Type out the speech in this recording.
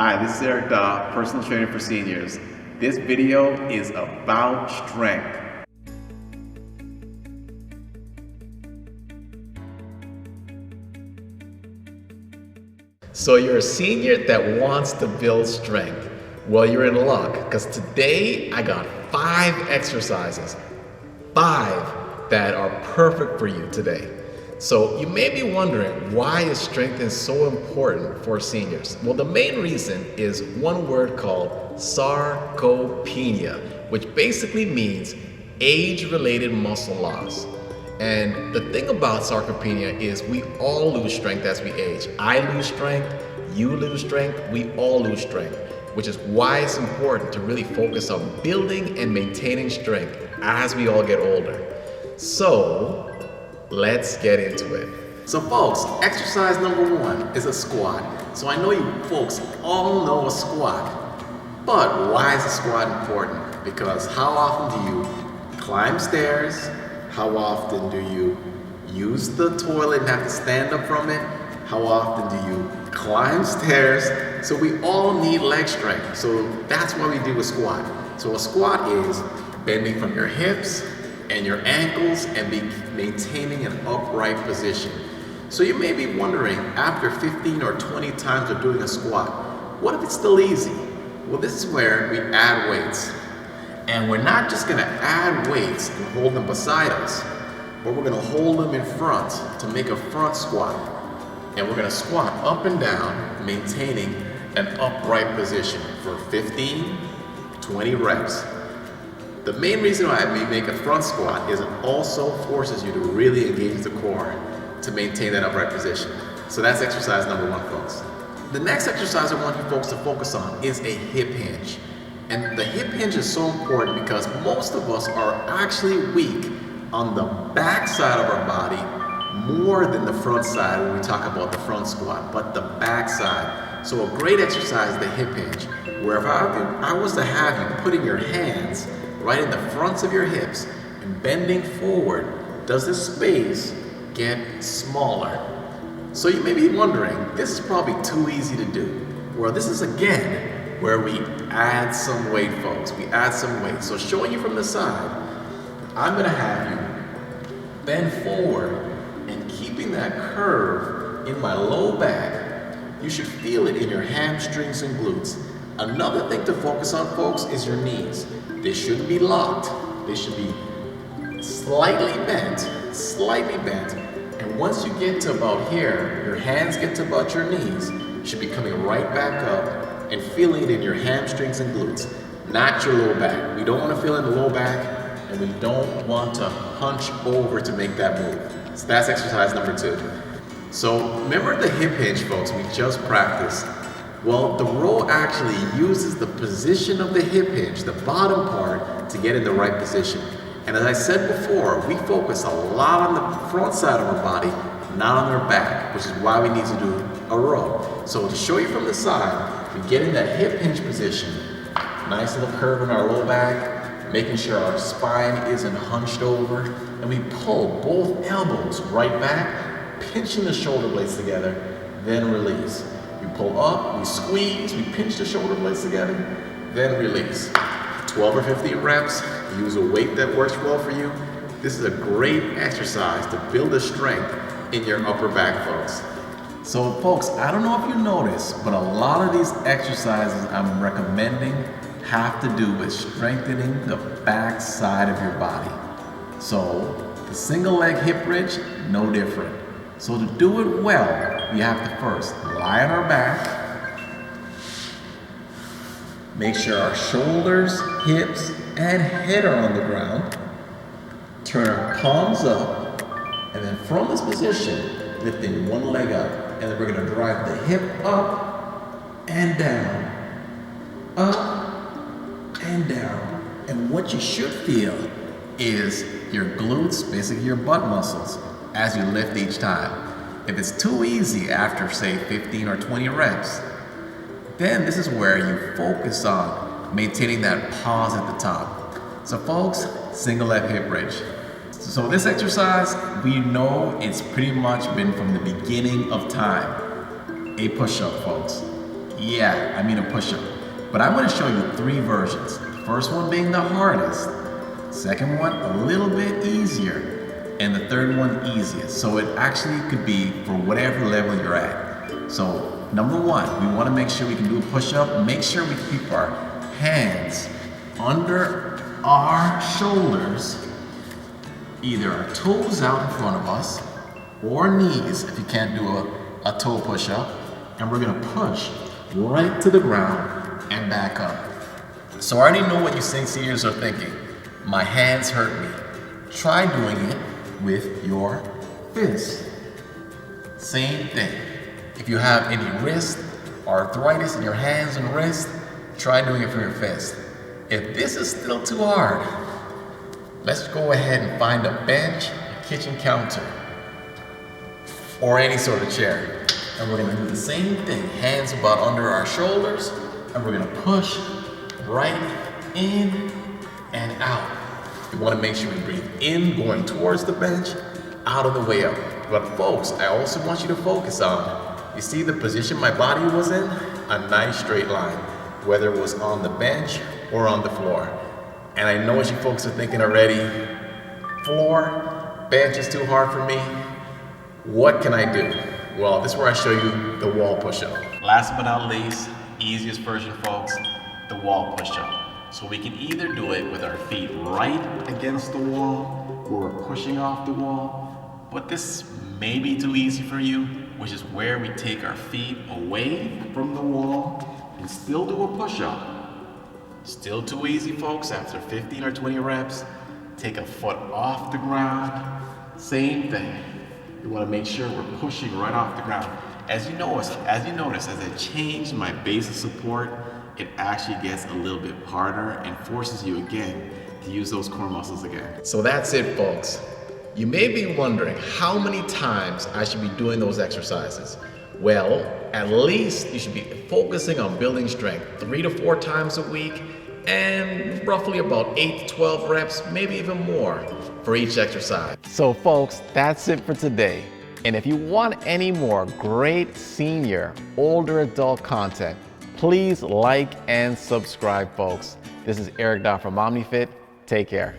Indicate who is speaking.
Speaker 1: Hi, this is Eric Daw, personal trainer for seniors. This video is about strength.
Speaker 2: So you're a senior that wants to build strength. Well, you're in luck, because today I got 5 exercises, 5 that are perfect for you today. So you may be wondering, why is strength so important for seniors? Well, the main reason is one word called sarcopenia, which basically means age-related muscle loss. And the thing about sarcopenia is we all lose strength as we age. I lose strength, you lose strength, we all lose strength, which is why it's important to really focus on building and maintaining strength as we all get older. So let's get into it. So folks, exercise number 1 is a squat. So I know you folks all know a squat, but why is a squat important? Because how often do you climb stairs? How often do you use the toilet and have to stand up from it? How often do you climb stairs? So we all need leg strength. So that's why we do a squat. So a squat is bending from your hips and your ankles and maintaining an upright position. So you may be wondering, after 15 or 20 times of doing a squat, what if it's still easy? Well, this is where we add weights. And we're not just gonna add weights and hold them beside us, but we're gonna hold them in front to make a front squat. And we're gonna squat up and down, maintaining an upright position for 15, 20 reps. The main reason why we make a front squat is it also forces you to really engage the core to maintain that upright position. So that's exercise number 1, folks. The next exercise I want you folks to focus on is a hip hinge. And the hip hinge is so important because most of us are actually weak on the back side of our body more than the front side when we talk about the front squat, but the back side. So a great exercise is the hip hinge, where if I was to have you putting your hands right in the fronts of your hips and bending forward, does this space get smaller? So you may be wondering, this is probably too easy to do. Well, this is again where we add some weight, folks. We add some weight. So showing you from the side, I'm gonna have you bend forward and keeping that curve in my low back. You should feel it in your hamstrings and glutes. Another thing to focus on, folks, is your knees. They shouldn't be locked. They should be slightly bent, And once you get to about here, your hands get to about your knees, you should be coming right back up and feeling it in your hamstrings and glutes, not your low back. We don't want to feel it in the low back, and we don't want to hunch over to make that move. So that's exercise number 2. So remember the hip hinge, folks, we just practiced. Well, the row actually uses the position of the hip hinge, the bottom part, to get in the right position. And as I said before, we focus a lot on the front side of our body, not on our back, which is why we need to do a row. So to show you from the side, we get in that hip hinge position, nice little curve in our low back, making sure our spine isn't hunched over, and we pull both elbows right back, pinching the shoulder blades together, then release. We pull up, we squeeze, we pinch the shoulder blades together, then release. 12 or 15 reps, use a weight that works well for you. This is a great exercise to build the strength in your upper back, folks. So folks, I don't know if you noticed, but a lot of these exercises I'm recommending have to do with strengthening the back side of your body. So the single leg hip bridge, no different. So to do it well, we have to first lie on our back, make sure our shoulders, hips, and head are on the ground, turn our palms up, and then from this position, lifting one leg up, and then we're gonna drive the hip up and down, up and down. And what you should feel is your glutes, basically your butt muscles, as you lift each time. If it's too easy after, say, 15 or 20 reps, then this is where you focus on maintaining that pause at the top. So folks, single leg hip bridge. So this exercise, we know it's pretty much been from the beginning of time. A push-up, folks. Yeah, I mean a push-up. But I'm gonna show you 3 versions. The first one being the hardest, second one a little bit easier, and the third one easiest. So it actually could be for whatever level you're at. So number 1, we wanna make sure we can do a push-up. Make sure we keep our hands under our shoulders, either our toes out in front of us or knees if you can't do a toe push-up, and we're gonna push right to the ground and back up. So I already know what you seniors are thinking. My hands hurt me. Try doing it with your fist. Same thing. If you have any wrist arthritis in your hands and wrists, try doing it for your fist. If this is still too hard, let's go ahead and find a bench, a kitchen counter, or any sort of chair. And we're gonna do the same thing. Hands about under our shoulders, and we're gonna push right in and out. We wanna make sure we breathe in, going towards the bench, out of the way up. But folks, I also want you to focus on, you see the position my body was in? A nice straight line, whether it was on the bench or on the floor. And I know what you folks are thinking already, floor, bench is too hard for me. What can I do? Well, this is where I show you the wall push-up. Last but not least, easiest version, folks, the wall push-up. So we can either do it with our feet right against the wall, where we're pushing off the wall, but this may be too easy for you, which is where we take our feet away from the wall and still do a push-up. Still too easy, folks. After 15 or 20 reps, take a foot off the ground. Same thing. You want to make sure we're pushing right off the ground. As you notice, as I change my base of support, it actually gets a little bit harder and forces you again to use those core muscles again. So that's it, folks. You may be wondering how many times I should be doing those exercises. Well, at least you should be focusing on building strength 3 to 4 times a week, and roughly about 8 to 12 reps, maybe even more for each exercise. So folks, that's it for today. And if you want any more great senior, older adult content, please like and subscribe, folks. This is Eric Daw from OmniFit. Take care.